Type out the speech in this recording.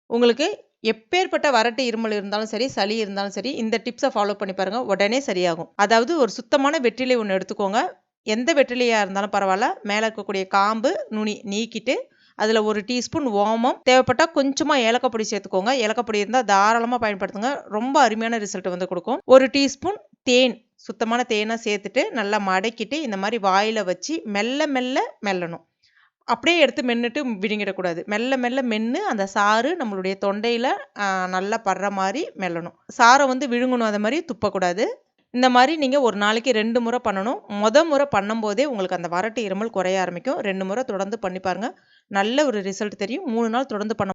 உங்களுக்கு எப்பேற்பட்ட வறட்டு இருமல் இருந்தாலும் சரி, சளி இருந்தாலும் சரி, இந்த டிப்ஸ ஃபாலோ பண்ணி பாருங்க. உடனே சரியாகும். அதாவது ஒரு சுத்தமான வெற்றிலை ஒண்ணு எடுத்துக்கோங்க. எந்த வெற்றிலையா இருந்தாலும் பரவால்ல. மேல இருக்கக்கூடிய காம்பு, நுனி நீக்கிட்டு, அதில 1 டீஸ்பூன் ஓமம், தேவைப்பட்டா கொஞ்சமா ஏலக்காய் பொடி சேர்த்துக்கோங்க. ஏலக்காய் பொடி இருந்தா தாராளமா பயன்படுத்துங்க. ரொம்ப அருமையான ரிசல்ட் வந்து குடுக்கும். 1 டீஸ்பூன் தேன், சுத்தமான தேனா சேர்த்துட்டு, நல்லா மடக்கிட்டு, இந்த மாரி வாயில வச்சு மெல்ல மெல்ல மெல்லணும். அப்படியே எடுத்து மென்னுட்டு விழுங்கிடக்கூடாது. மெல்ல மெல்ல மென்னு அந்த சாறு நம்மளுடைய தொண்டையில நல்லா படுற மாரி மெல்லணும். சார வந்து விழுங்கணும். அது மாரி துப்பக்கூடாது. இந்த மாரி நீங்க ஒரு நாளைக்கு 2 முறை பண்ணணும். முறை பண்ணும்போதே உங்களுக்கு அந்த வறட்டு இருமல் குறைய ஆரம்பிக்கும். 2 முறை தொடர்ந்து பண்ணி பாருங்க. நல்ல ஒரு ரிசல்ட் தெரியும். 3 நாள் தொடர்ந்து பண்ண